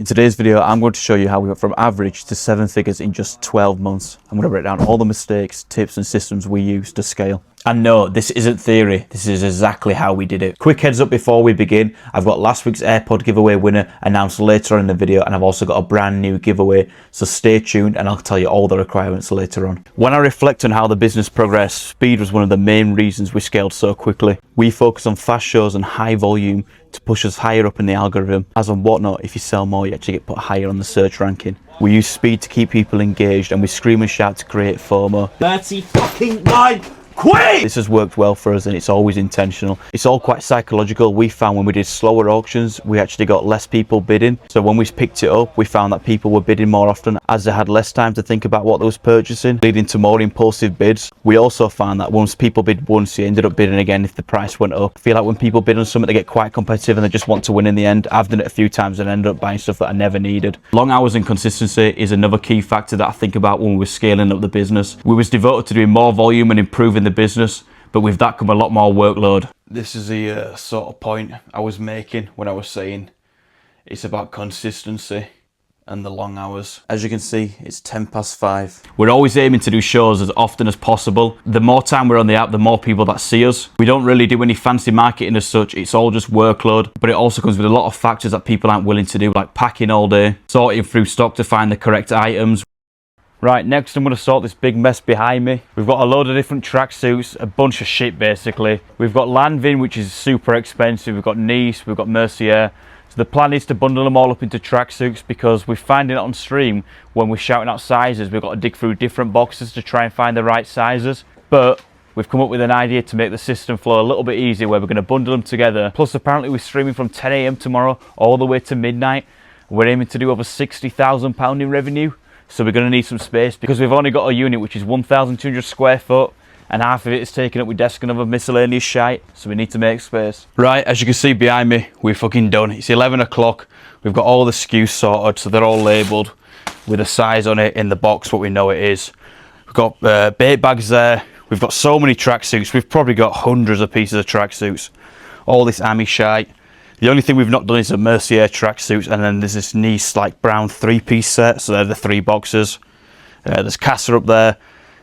In today's video, I'm going to show you how we went from average to 7 figures in just 12 months. I'm going to break down all the mistakes, tips and systems we use to scale. And no, this isn't theory, this is exactly how we did it. Quick heads up before we begin, I've got last week's AirPod giveaway winner announced later on in the video, and I've also got a brand new giveaway, so stay tuned and I'll tell you all the requirements later on. When I reflect on how the business progressed, speed was one of the main reasons we scaled so quickly. We focus on fast shows and high volume to push us higher up in the algorithm. As on Whatnot, if you sell more, you actually get put higher on the search ranking. We use speed to keep people engaged, and we scream and shout to create FOMO. 39 quid! This has worked well for us, and it's always intentional. It's all quite psychological. We found when we did slower auctions, we actually got less people bidding. So when we picked it up, we found that people were bidding more often as they had less time to think about what they was purchasing, leading to more impulsive bids. We also found that once people bid once, you ended up bidding again if the price went up. I feel like when people bid on something, they get quite competitive and they just want to win in the end. I've done it a few times and ended up buying stuff that I never needed. Long hours and consistency is another key factor that I think about when we were scaling up the business. We was devoted to doing more volume and improving the business, but with that come a lot more workload. This is the sort of point I was making when I was saying it's about consistency and the long hours. As you can see, it's 5:10. We're always aiming to do shows as often as possible. The more time we're on the app, the more people that see us. We don't really do any fancy marketing as such, it's all just workload, but it also comes with a lot of factors that people aren't willing to do, like packing all day, sorting through stock to find the correct items. Right, next I'm going to sort this big mess behind me. We've got a load of different tracksuits, a bunch of shit basically. We've got Lanvin, which is super expensive. We've got Nice, we've got Mercier. So the plan is to bundle them all up into tracksuits, because we're finding it on stream when we're shouting out sizes, we've got to dig through different boxes to try and find the right sizes. But we've come up with an idea to make the system flow a little bit easier, where we're going to bundle them together. Plus apparently we're streaming from 10 AM tomorrow all the way to midnight. We're aiming to do over £60,000 in revenue. So we're going to need some space, because we've only got a unit which is 1,200 square foot, and half of it is taken up with desk and other miscellaneous shite, so we need to make space. Right, as you can see behind me, we're fucking done. It's 11 o'clock, we've got all the SKUs sorted, so they're all labelled with a size on it in the box, what we know it is. We've got bait bags there, we've got so many tracksuits, we've probably got hundreds of pieces of tracksuits. All this Ami shite. The only thing we've not done is the Mercier tracksuits, and then there's this Nice like brown 3-piece set, so they're the 3 boxes. There's Casa up there,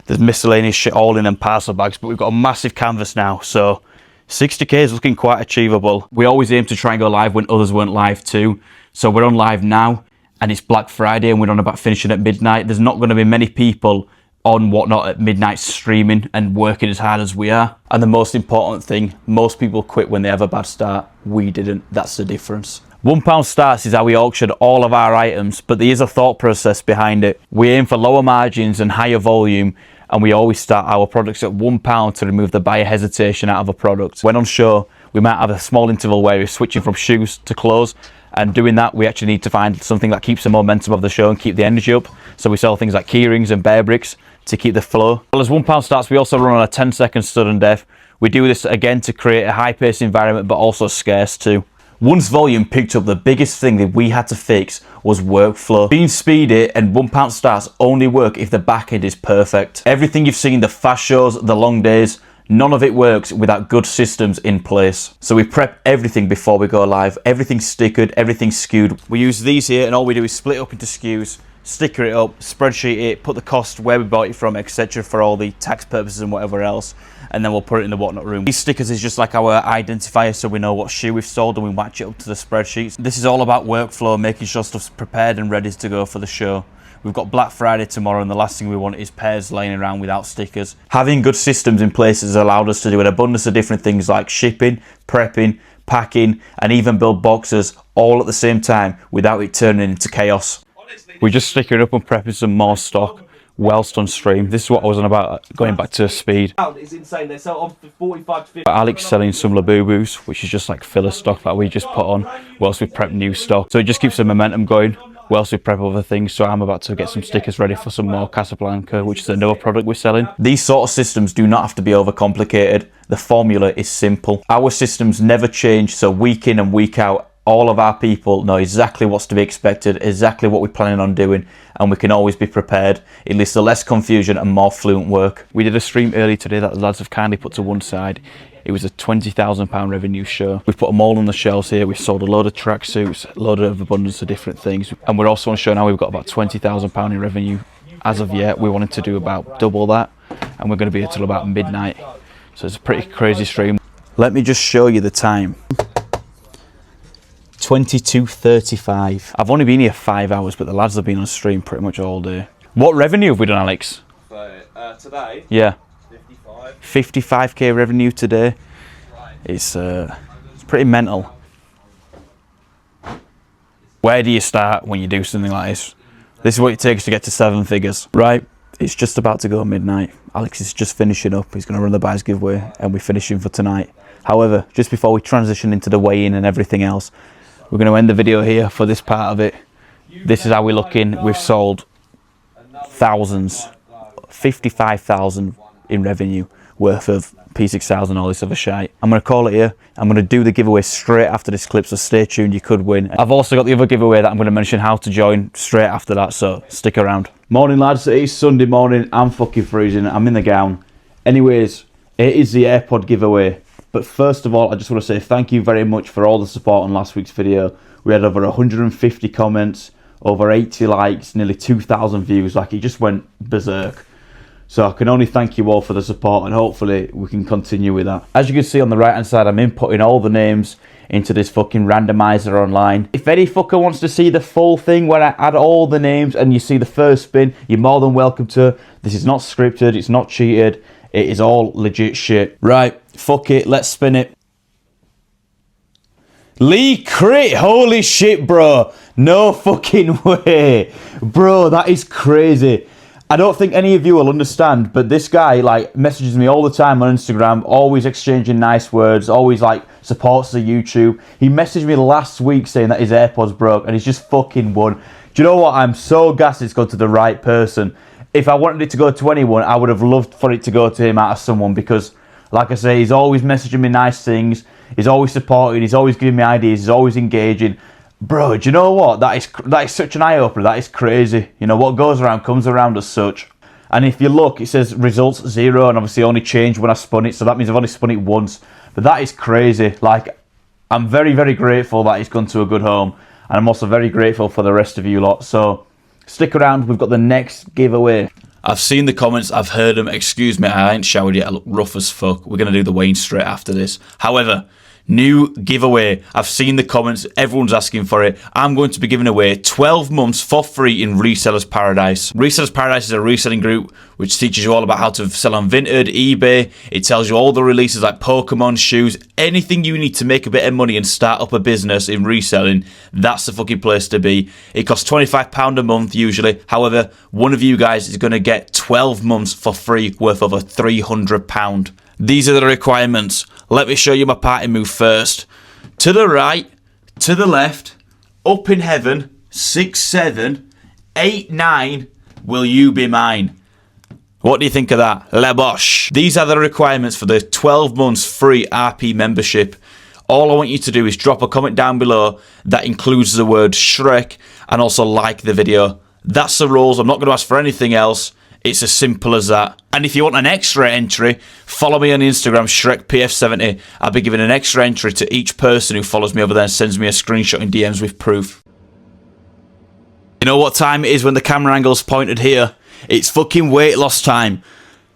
there's miscellaneous shit all in them parcel bags, but we've got a massive canvas now, so 60k is looking quite achievable. We always aim to try and go live when others weren't live too, so we're on live now, and it's Black Friday and we're on about finishing at midnight. There's not going to be many people on Whatnot at midnight streaming and working as hard as we are. And the most important thing, most people quit when they have a bad start. We didn't. That's the difference. £1 starts is how we auction all of our items, but there is a thought process behind it. We aim for lower margins and higher volume, and we always start our products at £1 to remove the buyer hesitation out of a product. When on show, we might have a small interval where we're switching from shoes to clothes, and doing that we actually need to find something that keeps the momentum of the show and keep the energy up. So we sell things like keyrings and bear bricks to keep the flow. Well, as £1 starts, we also run on a 10-second sudden death. We do this again to create a high-paced environment, but also scarce too. Once volume picked up, the biggest thing that we had to fix was workflow. Being speedy and £1 starts only work if the back end is perfect. Everything you've seen, the fast shows, the long days, none of it works without good systems in place. So we prep everything before we go live. Everything's stickered, everything's skewed. We use these here, and all we do is split it up into SKUs, sticker it up, spreadsheet it, put the cost, where we bought it from, etc. for all the tax purposes and whatever else, and then we'll put it in the Whatnot room. These stickers is just like our identifier, so we know what shoe we've sold and we match it up to the spreadsheets. This is all about workflow, making sure stuff's prepared and ready to go for the show. We've got Black Friday tomorrow, and the last thing we want is pairs laying around without stickers. Having good systems in place has allowed us to do an abundance of different things like shipping, prepping, packing, and even build boxes all at the same time without it turning into chaos. We're just sticking up and prepping some more stock whilst on stream. This is what I was on about, going back to speed. It's insane. They sell off for 45 to 50. Alex selling some Labubus, which is just like filler stock that we just put on whilst we prep new stock. So it just keeps the momentum going whilst we prep other things. So I'm about to get some stickers ready for some more Casablanca, which is another product we're selling. These sort of systems do not have to be overcomplicated. The formula is simple. Our systems never change, so week in and week out, all of our people know exactly what's to be expected, exactly what we're planning on doing, and we can always be prepared. It leads to less confusion and more fluent work. We did a stream early today that the lads have kindly put to one side. It was a £20,000 revenue show. We've put them all on the shelves here. We've sold a load of tracksuits, a load of abundance of different things. And we're also on show now. We've got about £20,000 in revenue. As of yet, we wanted to do about double that. And we're going to be here till about midnight. So it's a pretty crazy stream. Let me just show you the time. 22:35. I've only been here 5 hours, but the lads have been on stream pretty much all day. What revenue have we done, Alex? Today? Yeah. 55. 55k revenue today. It's pretty mental. Where do you start when you do something like this? This is what it takes to get to 7 figures. Right, it's just about to go midnight. Alex is just finishing up. He's going to run the buys giveaway and we're finishing for tonight. However, just before we transition into the weigh-in and everything else, we're going to end the video here for this part of it. This is how we're looking. We've sold thousands, 55,000 in revenue worth of P6000 and all this other shite. I'm going to call it here. I'm going to do the giveaway straight after this clip, so stay tuned, you could win. I've also got the other giveaway that I'm going to mention how to join straight after that, so stick around. Morning lads, it is Sunday morning. I'm fucking freezing. I'm in the gown. Anyways, it is the AirPod giveaway. But first of all, I just want to say thank you very much for all the support on last week's video. We had over 150 comments, over 80 likes, nearly 2,000 views. Like, it just went berserk. So I can only thank you all for the support, and hopefully we can continue with that. As you can see on the right hand side, I'm inputting all the names into this fucking randomizer online. If any fucker wants to see the full thing where I add all the names and you see the first spin, you're more than welcome to. This is not scripted, it's not cheated, it is all legit shit. Right, fuck it, let's spin it. Lee crit, holy shit, bro. No fucking way. Bro, that is crazy. I don't think any of you will understand, but this guy like messages me all the time on Instagram, always exchanging nice words, always like supports the YouTube. He messaged me last week saying that his AirPods broke and he's just fucking won. Do you know what? I'm so gassed it's gone to the right person. If I wanted it to go to anyone, I would have loved for it to go to him out of someone, because like I say, he's always messaging me nice things, he's always supporting, he's always giving me ideas, he's always engaging. Bro, do you know what? That is such an eye-opener. That is crazy. You know, what goes around comes around as such. And if you look, it says results 0, and obviously only changed when I spun it, so that means I've only spun it once. But that is crazy. Like, I'm very, very grateful that it's gone to a good home, and I'm also very grateful for the rest of you lot. So stick around, we've got the next giveaway. I've seen the comments, I've heard them. Excuse me, I ain't showered yet, I look rough as fuck. We're going to do the weigh-in straight after this. However, new giveaway. I've seen the comments, everyone's asking for it. I'm going to be giving away 12 months for free in Resellers Paradise. Resellers Paradise is a reselling group which teaches you all about how to sell on Vinted, eBay. It tells you all the releases like Pokemon, shoes, anything you need to make a bit of money and start up a business in reselling. That's the fucking place to be. It costs £25 a month usually. However, one of you guys is going to get 12 months for free worth over £300. These are the requirements. Let me show you my party move first. To the right, to the left, up in heaven, 6, 7, 8, 9, will you be mine? What do you think of that? Le bosh. These are the requirements for the 12 months free RP membership. All I want you to do is drop a comment down below that includes the word Shrek, and also like the video. That's the rules. I'm not going to ask for anything else. It's as simple as that. And if you want an extra entry, follow me on Instagram, ShrekPF70. I'll be giving an extra entry to each person who follows me over there and sends me a screenshot in DMs with proof. You know what time it is when the camera angle's pointed here? It's fucking weight loss time.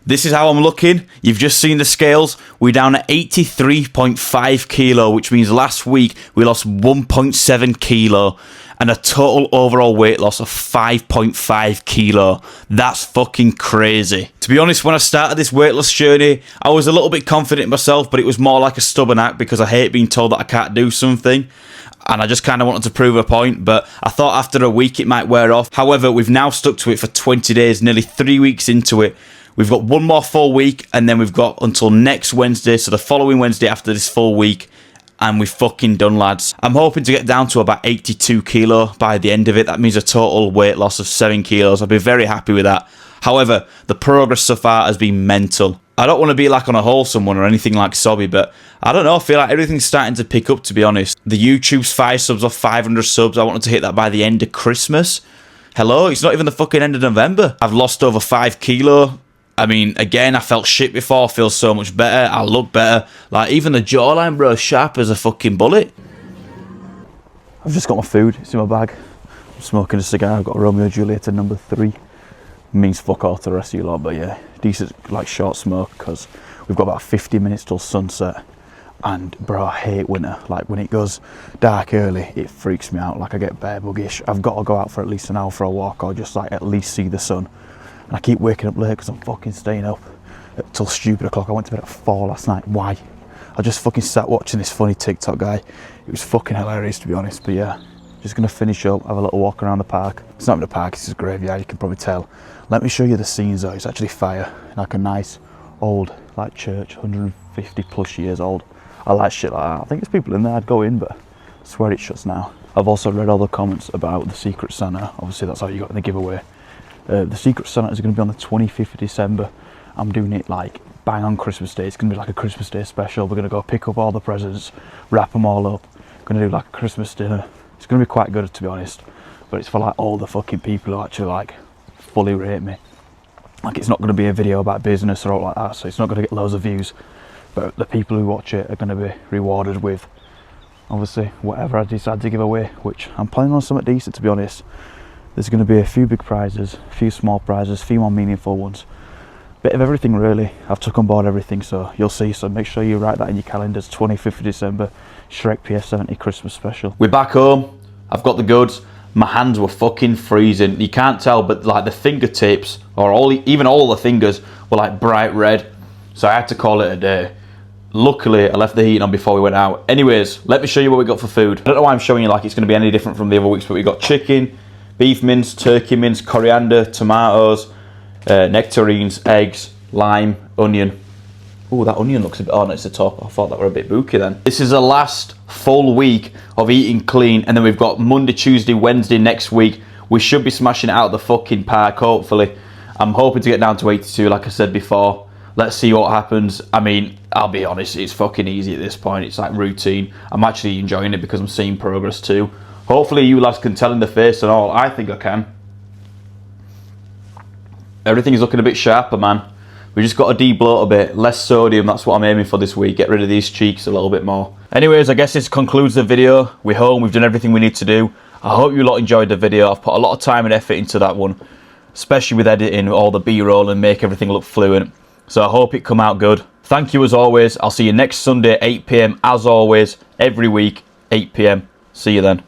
This is how I'm looking. You've just seen the scales. We're down at 83.5 kilo, which means last week we lost 1.7 kilo. And a total overall weight loss of 5.5 kilo. That's fucking crazy. To be honest, when I started this weight loss journey, I was a little bit confident in myself, but it was more like a stubborn act because I hate being told that I can't do something. And I just kind of wanted to prove a point, but I thought after a week it might wear off. However, we've now stuck to it for 20 days, nearly 3 weeks into it. We've got one more full week, and then we've got until next Wednesday, so the following Wednesday after this full week. And we've fucking done, lads. I'm hoping to get down to about 82 kilo by the end of it. That means a total weight loss of 7 kilos. I'll be very happy with that. However, the progress so far has been mental. I don't want to be like on a wholesome one or anything like Sobby, but I don't know. I feel like everything's starting to pick up, to be honest. The YouTube's 5 subs off 500 subs. I wanted to hit that by the end of Christmas. Hello? It's not even the fucking end of November. I've lost over 5 kilo. I mean, again, I felt shit before. I feel so much better. I look better. Like, even the jawline, bro, sharp as a fucking bullet. I've just got my food. It's in my bag. I'm smoking a cigar. I've got a Romeo and Juliet number 3. Means fuck all to the rest of you lot, but yeah, decent, like, short smoke, because we've got about 50 minutes till sunset. And bro, I hate winter. Like, when it goes dark early, it freaks me out. Like, I get bear buggish. I've got to go out for at least an hour for a walk, or just like at least see the sun. And I keep waking up late because I'm fucking staying up till stupid o'clock. I went to bed at 4 last night. Why? I just fucking sat watching this funny TikTok guy. It was fucking hilarious, to be honest. But yeah, just gonna finish up, have a little walk around the park. It's not even a park, it's just a graveyard, you can probably tell. Let me show you the scenes though. It's actually fire. Like a nice old like church, 150 plus years old. I like shit like that. I think there's people in there. I'd go in, but I swear it shuts now. I've also read all the comments about the Secret Santa. Obviously that's how you got in the giveaway. The Secret Santa is going to be on the 25th of December. I'm doing it like bang on Christmas Day. It's going to be like a Christmas Day special. We're going to go pick up all the presents, wrap them all up. Going to do like a Christmas dinner. It's going to be quite good, to be honest. But it's for like all the fucking people who actually like fully rate me. Like, it's not going to be a video about business or all like that, so it's not going to get loads of views. But the people who watch it are going to be rewarded with, obviously, whatever I decide to give away, which I'm planning on something decent, to be honest. There's going to be a few big prizes, a few small prizes, a few more meaningful ones. Bit of everything, really. I've took on board everything, so you'll see. So make sure you write that in your calendars. 25th of December, Shrek PS70 Christmas special. We're back home. I've got the goods. My hands were fucking freezing. You can't tell, but like the fingertips, or even all the fingers, were like bright red. So I had to call it a day. Luckily, I left the heat on before we went out. Anyways, let me show you what we got for food. I don't know why I'm showing you like it's going to be any different from the other weeks, but we got chicken, beef mince, turkey mince, coriander, tomatoes, nectarines, eggs, lime, onion. Oh, that onion looks a bit, oh no, it's the top. I thought that were a bit booky then. This is the last full week of eating clean, and then we've got Monday, Tuesday, Wednesday next week. We should be smashing it out of the fucking park, hopefully. I'm hoping to get down to 82, like I said before. Let's see what happens. I mean, I'll be honest, it's fucking easy at this point. It's like routine. I'm actually enjoying it because I'm seeing progress too. Hopefully you lads can tell in the face and all. I think I can. Everything is looking a bit sharper, man. We just got to de-bloat a bit. Less sodium, that's what I'm aiming for this week. Get rid of these cheeks a little bit more. Anyways, I guess this concludes the video. We're home, we've done everything we need to do. I hope you lot enjoyed the video. I've put a lot of time and effort into that one, especially with editing all the B-roll and make everything look fluent. So I hope it come out good. Thank you as always. I'll see you next Sunday, 8 PM, as always, every week, 8 PM. See you then.